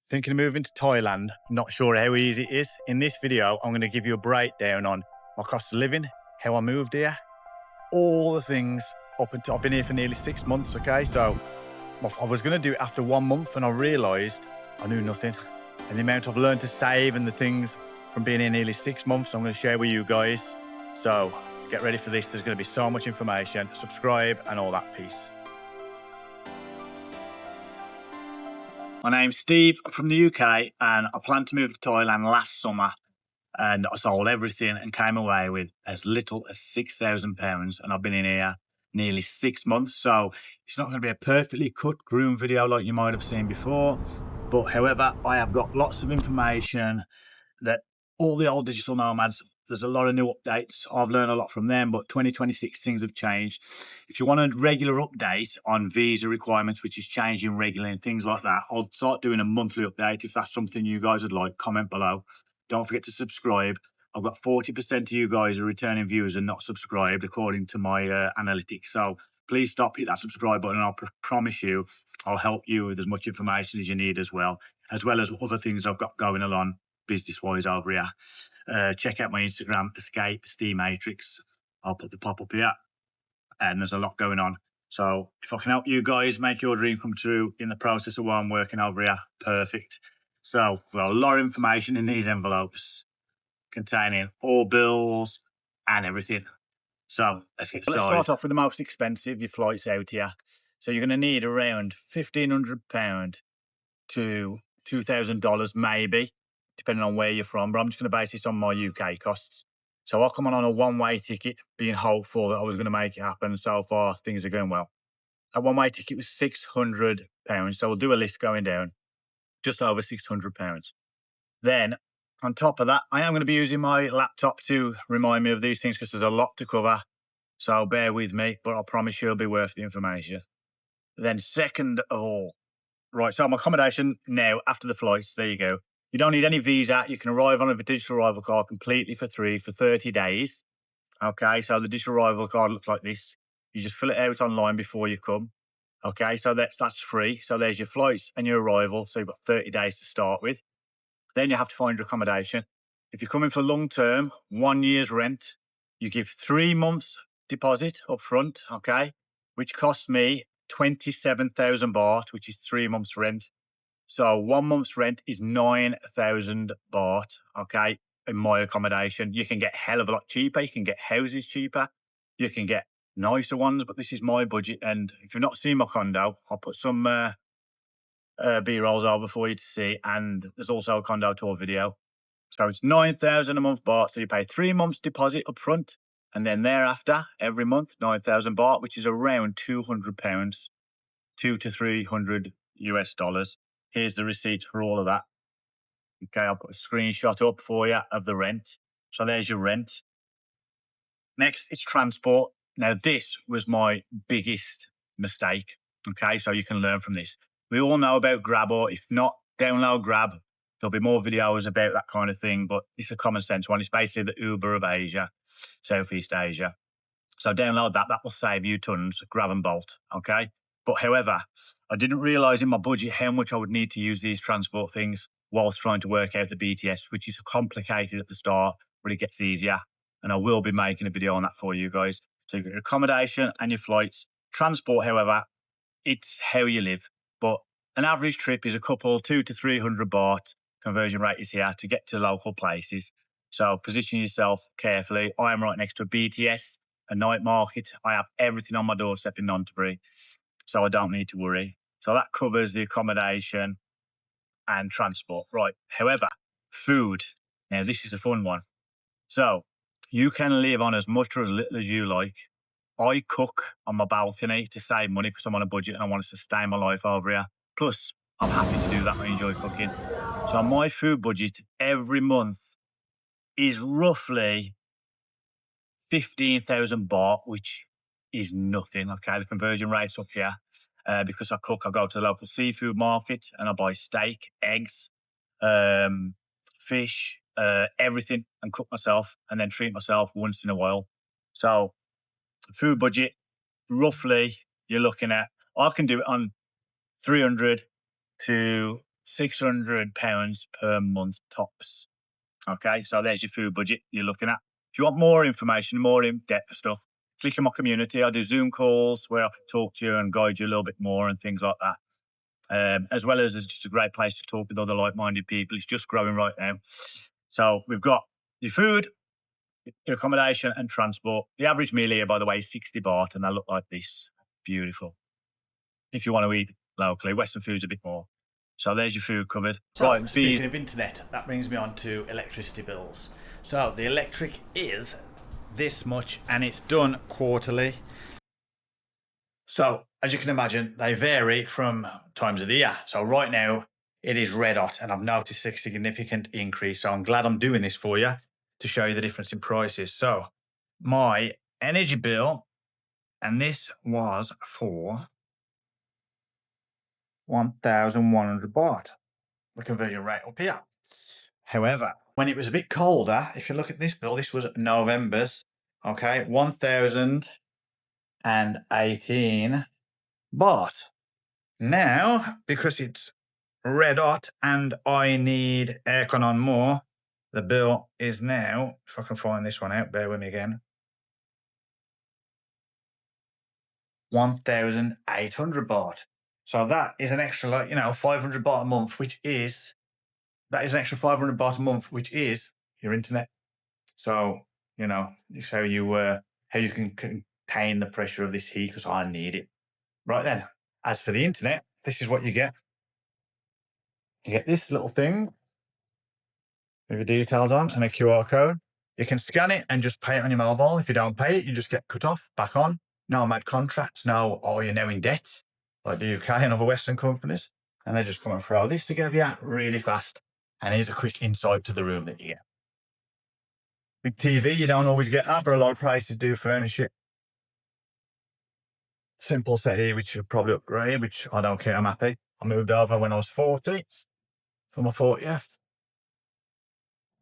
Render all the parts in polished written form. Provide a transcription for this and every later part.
Thinking of moving to Thailand, not sure how easy it is. In this video, I'm going to give you a breakdown on my cost of living, how I moved here, all the things up until I've been here for nearly 6 months, okay? So I was going to do it after 1 month and I realised I knew nothing. And the amount I've learned to save and the things from being here nearly 6 months, I'm going to share with you guys. So get ready for this. There's going to be so much information. Subscribe and all that piece. My name's Steve, I'm from the UK and I planned to move to Thailand last summer and I sold everything and came away with as little as £6,000 and I've been in here nearly 6 months. So it's not going to be a perfectly cut groomed video like you might have seen before. But however, I have got lots of information that all the old digital nomads, there's a lot of new updates. I've learned a lot from them, but 2026 things have changed. If you want a regular update on visa requirements, which is changing regularly and things like that, I'll start doing a monthly update. If that's something you guys would like, comment below. Don't forget to subscribe. I've got 40% of you guys are returning viewers and not subscribed according to my analytics. So please stop, hit that subscribe button and I'll promise you I'll help you with as much information as you need as well as other things I've got going along business-wise over here. Check out my Instagram, Escape Steam Matrix. I'll put the pop-up here. And there's a lot going on. So if I can help you guys make your dream come true in the process of what I'm working over here, perfect. So we've got a lot of information in these envelopes containing all bills and everything. So let's get started. Let's start off with the most expensive, your flights out here. So you're going to need around £1,500 to $2,000 maybe, depending on where you're from. But I'm just going to base this on my UK costs. So I'll come on a one-way ticket, being hopeful that I was going to make it happen. So far, things are going well. A one-way ticket was £600. So we'll do a list going down, just over £600. Then, on top of that, I am going to be using my laptop to remind me of these things because there's a lot to cover. So bear with me, but I promise you it'll be worth the information. Then second of all, right, so my accommodation now, after the flights, there you go. You don't need any visa. You can arrive on a digital arrival card completely for free for 30 days. Okay, so the digital arrival card looks like this. You just fill it out online before you come. Okay, so that's free. So there's your flights and your arrival. So you've got 30 days to start with. Then you have to find your accommodation. If you're coming for long term, 1 year's rent, you give 3 months deposit up front, okay, which costs me 27,000 baht, which is 3 months rent. So 1 month's rent is 9,000 baht, okay, in my accommodation. You can get a hell of a lot cheaper. You can get houses cheaper. You can get nicer ones, but this is my budget. And if you've not seen my condo, I'll put some B-rolls over for you to see. And there's also a condo tour video. So it's 9,000 a month baht. So you pay 3 months deposit up front. And then thereafter, every month, 9,000 baht, which is around £200, 2 to 300 US dollars. Here's the receipt for all of that. Okay, I'll put a screenshot up for you of the rent. So there's your rent. Next, it's transport. Now, this was my biggest mistake. Okay, so you can learn from this. We all know about Grab, or if not, download Grab. There'll be more videos about that kind of thing, but it's a common sense one. It's basically the Uber of Asia, Southeast Asia. So download that. That will save you tons. Grab and bolt, okay? But however, I didn't realise in my budget how much I would need to use these transport things whilst trying to work out the BTS, which is complicated at the start, but it gets easier. And I will be making a video on that for you guys. So you've got your accommodation and your flights. Transport, however, it's how you live. But an average trip is a couple, 2 to 300 baht. Conversion rate is here to get to local places. So position yourself carefully. I am right next to a BTS, a night market. I have everything on my doorstep in Nonthaburi, so I don't need to worry. So that covers the accommodation and transport. Right. However, food. Now, this is a fun one. So you can live on as much or as little as you like. I cook on my balcony to save money because I'm on a budget and I want to sustain my life over here. Plus, I'm happy to do that. I enjoy cooking. So my food budget every month is roughly 15,000 baht, which is nothing. Okay, the conversion rate's up here. Because I cook, I go to the local seafood market and I buy steak, eggs, fish, everything, and cook myself and then treat myself once in a while. So food budget, roughly, you're looking at, I can do it on 300 to £600 per month tops. Okay, so there's your food budget you're looking at. If you want more information, more in-depth stuff, click on my community. I do Zoom calls where I can talk to you and guide you a little bit more and things like that. As well as it's just a great place to talk with other like-minded people. It's just growing right now. So we've got your food, your accommodation and transport. The average meal here, by the way, is 60 baht, and they look like this. Beautiful. If you want to eat locally, Western food's a bit more. So there's your food covered. So, Right, speaking of internet, that brings me on to electricity bills. So, the electric is this much and it's done quarterly. So, as you can imagine, they vary from times of the year. So, right now, it is red hot and I've noticed a significant increase. So, I'm glad I'm doing this for you to show you the difference in prices. So, my energy bill, and this was for 1,100 baht, the conversion rate up here. However, when it was a bit colder, if you look at this bill, this was November's, okay, 1,018 baht. Now, because it's red hot and I need aircon on more, the bill is now, if I can find this one out, bear with me again, 1,800 baht. So that is an extra, 500 baht a month, that is an extra 500 baht a month, which is your internet. So, it's how you can contain the pressure of this heat, because I need it. Right then, as for the internet, this is what you get. You get this little thing with the details on and a QR code. You can scan it and just pay it on your mobile. If you don't pay it, you just get cut off, back on. No mad contracts, no, you're now in debt, like the UK and other Western companies. And they just come and throw this together really fast. And here's a quick insight to the room that you get. Big TV, you don't always get that, but a lot of places do furnish it. Simple settee, which you'll probably upgrade, which I don't care, I'm happy. I moved over when I was 40 for my 40th.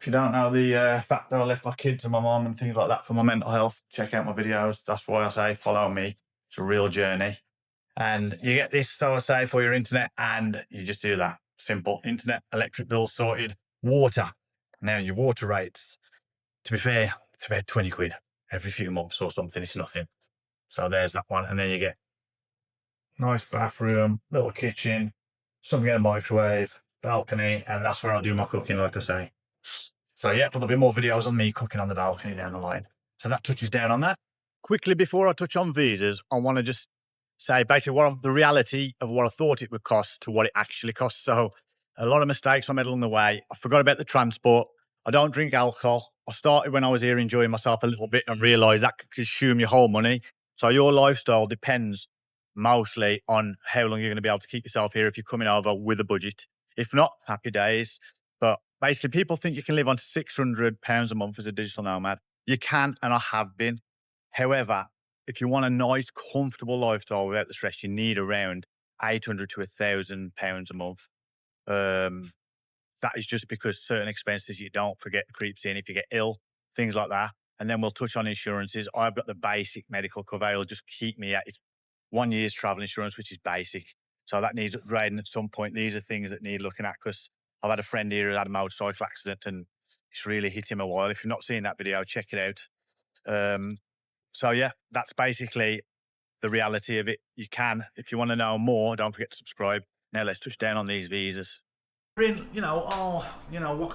If you don't know the fact that I left my kids and my mum and things like that for my mental health, check out my videos. That's why I say follow me. It's a real journey. And you get this, so I say, for your internet, and you just do that. Simple. Internet, electric bills sorted, water. Now, your water rates, to be fair, it's about 20 quid every few months or something. It's nothing. So there's that one. And then you get nice bathroom, little kitchen, something in a microwave, balcony, and that's where I do my cooking, like I say. So yeah, there'll be more videos on me cooking on the balcony down the line. So that touches down on that. Quickly, before I touch on visas, I want to just say basically the reality of what I thought it would cost to what it actually costs. So a lot of mistakes I made along the way. I forgot about the transport. I don't drink alcohol. I started when I was here enjoying myself a little bit and realised that could consume your whole money. So your lifestyle depends mostly on how long you're going to be able to keep yourself here if you're coming over with a budget. If not, happy days. But basically, people think you can live on £600 a month as a digital nomad. You can, and I have been. However, if you want a nice, comfortable lifestyle without the stress, you need around £800 to £1,000 a month. That is just because certain expenses you don't forget creeps in if you get ill, things like that. And then we'll touch on insurances. I've got the basic medical cover. It'll just keep me at it's 1 year's travel insurance, which is basic. So that needs upgrading at some point. These are things that need looking at, because I've had a friend here who had a motorcycle accident and it's really hit him a while. If you've not seen that video, check it out. So yeah, that's basically the reality of it. You can, if you want to know more, don't forget to subscribe. Now let's touch down on these visas. What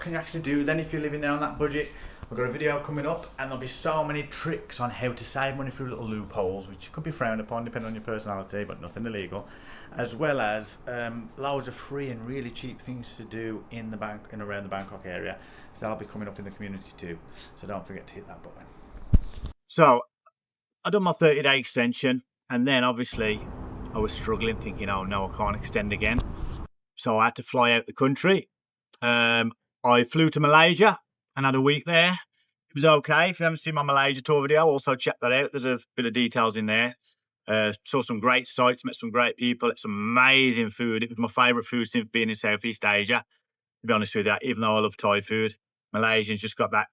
can you actually do then if you're living there on that budget? I've got a video coming up and there'll be so many tricks on how to save money through little loopholes, which could be frowned upon depending on your personality, but nothing illegal, as well as loads of free and really cheap things to do in the bank and around the Bangkok area. So that'll be coming up in the community too. So don't forget to hit that button. So I done my 30-day extension, and then obviously I was struggling, thinking, oh no, I can't extend again. So I had to fly out the country. I flew to Malaysia and had a week there. It was okay. If you haven't seen my Malaysia tour video, also check that out. There's a bit of details in there. Saw some great sights, met some great people. It's amazing food. It was my favourite food since being in Southeast Asia, to be honest with you, even though I love Thai food. Malaysians just got that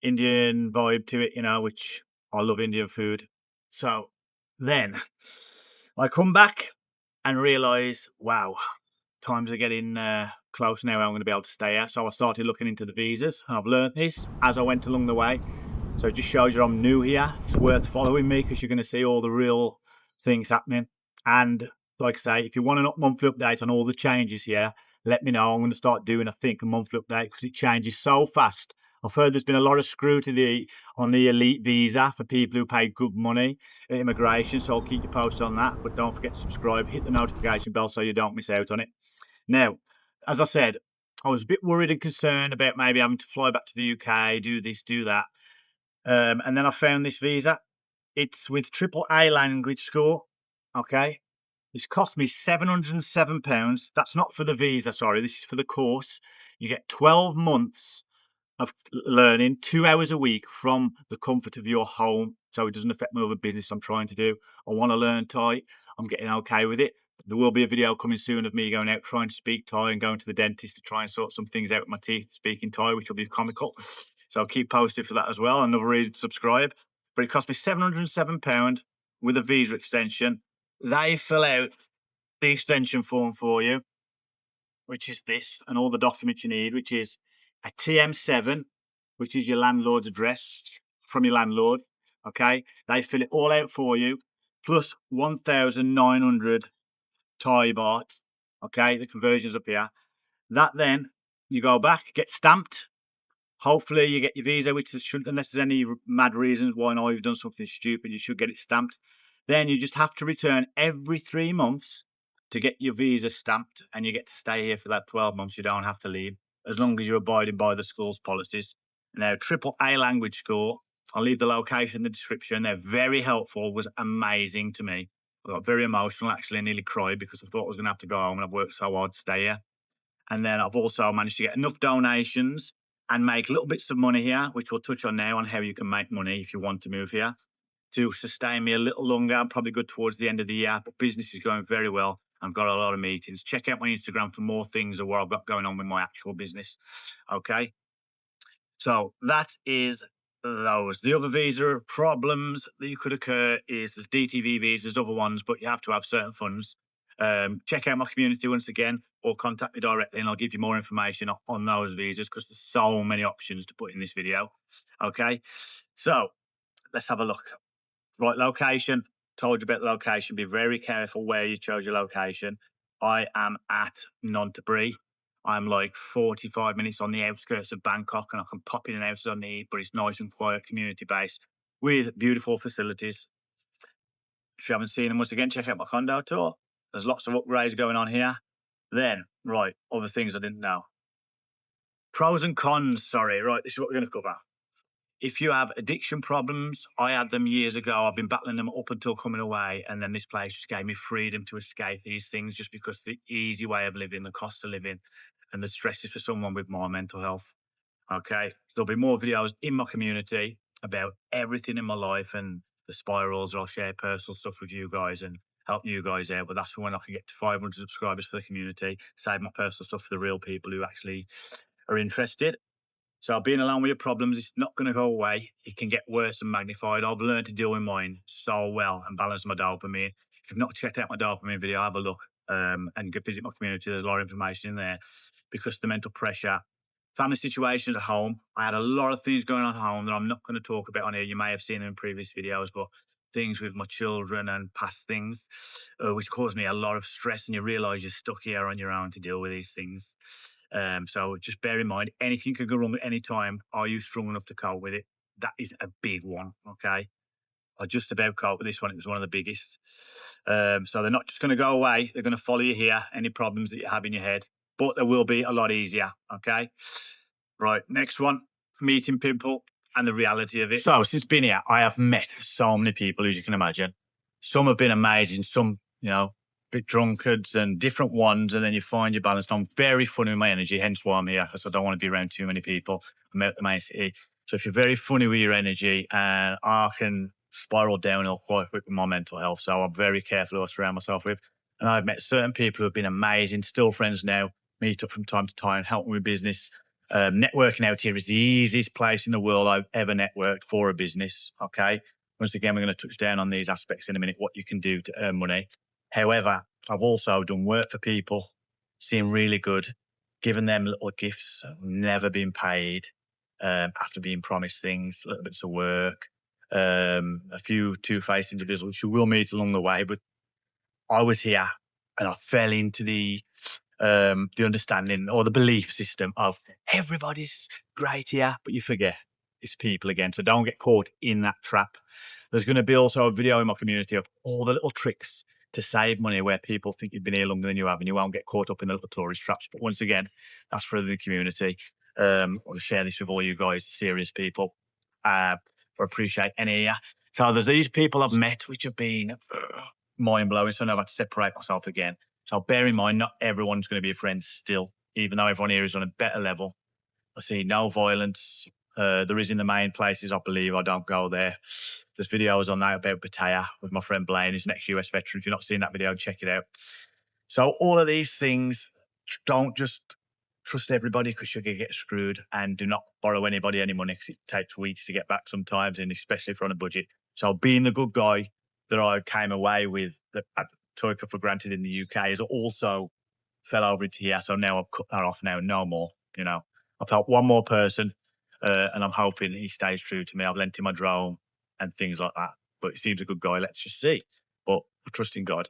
Indian vibe to it, which I love Indian food. So then I come back and realise, wow, times are getting close now. I'm going to be able to stay here. So I started looking into the visas, and I've learned this as I went along the way. So it just shows you I'm new here. It's worth following me because you're going to see all the real things happening. And like I say, if you want a monthly update on all the changes here, let me know. I'm going to start doing, I think, a monthly update because it changes so fast. I've heard there's been a lot of scrutiny on the elite visa for people who pay good money at immigration. So I'll keep you posted on that. But don't forget to subscribe, hit the notification bell so you don't miss out on it. Now, as I said, I was a bit worried and concerned about maybe having to fly back to the UK, do this, do that. And then I found this visa. It's with AAA language score. Okay. It's cost me £707. That's not for the visa, sorry. This is for the course. You get 12 months of learning 2 hours a week from the comfort of your home. So it doesn't affect my other business I'm trying to do. I want to learn Thai. I'm getting okay with it. There will be a video coming soon of me going out trying to speak Thai and going to the dentist to try and sort some things out with my teeth speaking Thai, which will be comical. So I'll keep posted for that as well. Another reason to subscribe. But it cost me £707 with a visa extension. They fill out the extension form for you, which is this, and all the documents you need, which is a TM7, which is your landlord's address from your landlord. Okay. They fill it all out for you, plus 1,900 Thai baht. Okay. The conversion's up here. That then you go back, get stamped. Hopefully you get your visa, which should, unless there's any mad reasons why not you've done something stupid, you should get it stamped. Then you just have to return every 3 months to get your visa stamped, and you get to stay here for that 12 months. You don't have to leave as long as you're abiding by the school's policies. Now, AAA language score, I'll leave the location in the description. They're very helpful, was amazing to me. I got very emotional, actually. I nearly cried because I thought I was going to have to go home, and I've worked so hard to stay here. And then I've also managed to get enough donations and make little bits of money here, which we'll touch on now on how you can make money if you want to move here, to sustain me a little longer, probably good towards the end of the year. But business is going very well. I've got a lot of meetings. Check out my Instagram for more things of what I've got going on with my actual business. Okay. So that is those. The other visa problems that you could occur is there's DTV visas, other ones, but you have to have certain funds. Check out my community once again, or contact me directly, and I'll give you more information on those visas because there's so many options to put in this video. Okay, so let's have a look. Right, location. Told you about the location. Be very careful where you chose your location. I am at Nonthaburi. I'm like 45 minutes on the outskirts of Bangkok, and I can pop in and out as I need, but it's nice and quiet, community based with beautiful facilities. If you haven't seen them, once again, check out my condo tour. There's lots of upgrades going on here. Then, right, other things I didn't know. Pros and cons, sorry. Right, this is what we're going to cover. If you have addiction problems, I had them years ago. I've been battling them up until coming away. And then this place just gave me freedom to escape these things just because the easy way of living, the cost of living, and the stresses for someone with more mental health. Okay. There'll be more videos in my community about everything in my life and the spirals. I'll share personal stuff with you guys and help you guys out. But that's for when I can get to 500 subscribers for the community, save my personal stuff for the real people who actually are interested. So being alone with your problems, it's not going to go away. It can get worse and magnified. I've learned to deal with mine so well and balance my dopamine. If you've not checked out my dopamine video, have a look and go visit my community. There's a lot of information in there because the mental pressure, family situations at home. I had a lot of things going on at home that I'm not going to talk about on here. You may have seen in previous videos, but things with my children and past things, which caused me a lot of stress. And you realize you're stuck here on your own to deal with these things. So just bear in mind, anything can go wrong at any time. Are you strong enough to cope with it? That is a big one. Okay. I just about coped with this one. It was one of the biggest. So they're not just going to go away. They're going to follow you here. Any problems that you have in your head, but they will be a lot easier. Okay. Right. Next one, meeting people and the reality of it. So since being here, I have met so many people, as you can imagine. Some have been amazing. Some, bit drunkards and different ones. And then you find your balance. I'm very funny with my energy, hence why I'm here, because I don't want to be around too many people. I'm out the main city. So if you're very funny with your energy, and I can spiral downhill quite quick with my mental health. So I'm very careful who I surround myself with. And I've met certain people who have been amazing, still friends now, meet up from time to time, help me with business. Networking out here is the easiest place in the world I've ever networked for a business. Okay. Once again, we're going to touch down on these aspects in a minute, what you can do to earn money. However, I've also done work for people, seemed really good. Giving them little gifts, never been paid, after being promised things, little bits of work, a few two-faced individuals you will meet along the way. But I was here and I fell into the understanding or the belief system of everybody's great here, but you forget it's people again. So don't get caught in that trap. There's going to be also a video in my community of all the little tricks to save money where people think you've been here longer than you have and you won't get caught up in the little tourist traps. But once again, that's for the community. I'll share this with all you guys, the serious people. I appreciate any. So there's these people I've met which have been mind-blowing, so now I've had to separate myself again. So bear in mind, not everyone's going to be a friend still, even though everyone here is on a better level. I see no violence. There is in the main places, I believe. I don't go there. There's videos on that about Pattaya with my friend Blaine, who's an ex-US veteran. If you've not seen that video, check it out. So all of these things, don't just trust everybody because you're going to get screwed, and do not borrow anybody any money because it takes weeks to get back sometimes, and especially if you're on a budget. So being the good guy that I came away with that I took for granted in the UK is also fell over into here. So now I've cut that off now, no more, you know. I've helped one more person and I'm hoping he stays true to me. I've lent him my drone and things like that. But he seems a good guy, let's just see. But I trust in God.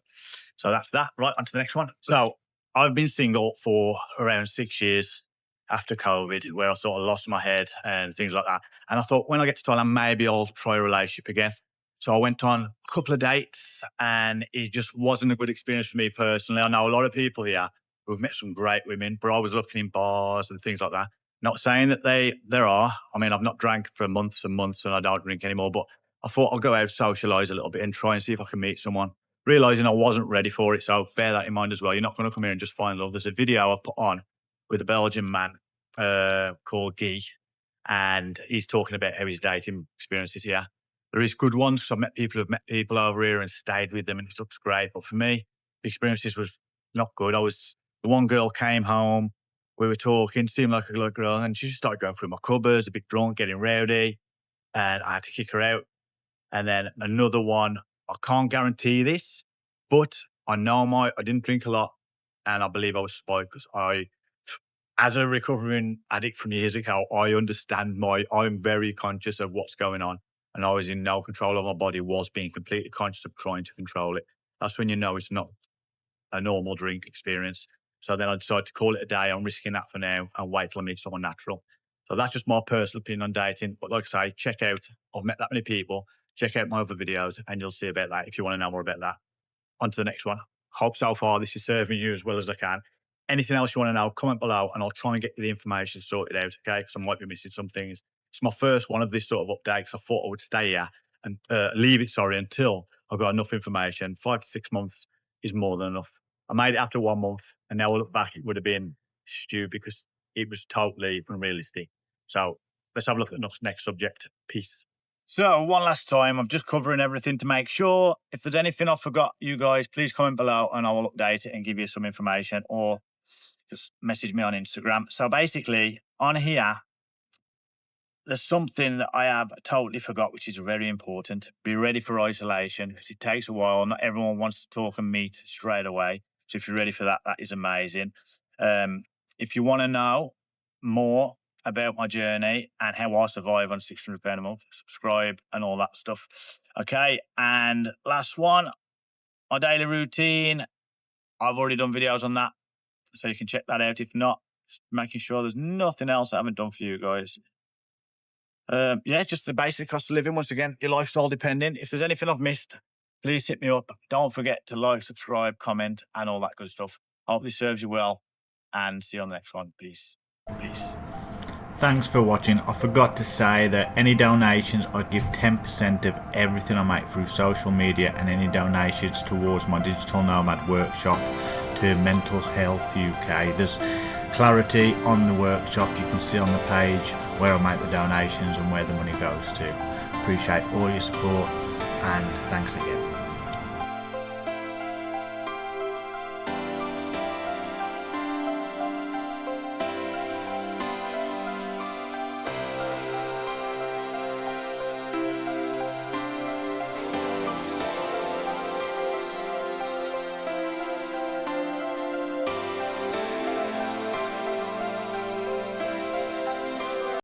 So that's that. Right, on to the next one. So I've been single for around 6 years after COVID, where I sort of lost my head and things like that. And I thought when I get to Thailand, maybe I'll try a relationship again. So I went on a couple of dates and it just wasn't a good experience for me personally. I know a lot of people here who've met some great women, but I was looking in bars and things like that. Not saying that there are. I mean, I've not drank for months and months and I don't drink anymore, but I thought I'll go out, socialise a little bit and try and see if I can meet someone. Realising I wasn't ready for it, so bear that in mind as well. You're not going to come here and just find love. There's a video I've put on with a Belgian man called Guy, and he's talking about how his dating experiences here. There is good ones because I've met people who've met people over here and stayed with them and it looks great. But for me, the experiences was not good. The one girl came home, we were talking, seemed like a good girl, and she just started going through my cupboards, a bit drunk, getting rowdy, and I had to kick her out. And then another one, I can't guarantee this, but I didn't drink a lot and I believe I was spiked because as a recovering addict from years ago, I'm very conscious of what's going on. And I was in no control of my body, was being completely conscious of trying to control it. That's when you know it's not a normal drink experience. So then I decided to call it a day. I'm risking that for now and wait till I meet someone natural. So that's just my personal opinion on dating. But like I say, check out, I've met that many people. Check out my other videos and you'll see about that if you want to know more about that. On to the next one. Hope so far this is serving you as well as I can. Anything else you want to know, comment below and I'll try and get you the information sorted out, okay? Because I might be missing some things. It's my first one of this sort of update because I thought I would stay here and leave it, until I got enough information. 5 to 6 months is more than enough. I made it after 1 month and now I look back, it would have been stupid because it was totally unrealistic. So let's have a look at the next subject. Peace. So one last time, I'm just covering everything to make sure. If there's anything I forgot, you guys, please comment below and I will update it and give you some information or just message me on Instagram. So basically on here, there's something that I have totally forgot, which is very important. Be ready for isolation because it takes a while. Not everyone wants to talk and meet straight away. So if you're ready for that, that is amazing. If you want to know more about my journey and how I survive on £600 a month, subscribe and all that stuff. Okay. And last one, my daily routine. I've already done videos on that. So you can check that out. If not, just making sure there's nothing else I haven't done for you guys. Yeah, just the basic cost of living. Once again, your lifestyle depending. If there's anything I've missed, please hit me up. Don't forget to like, subscribe, comment, and all that good stuff. I hope this serves you well, and see you on the next one. Peace. Peace. Thanks for watching. I forgot to say that any donations, I give 10% of everything I make through social media, and any donations towards my digital nomad workshop to Mental Health UK. There's clarity on the workshop. You can see on the page where I make the donations and where the money goes to. Appreciate all your support and thanks again.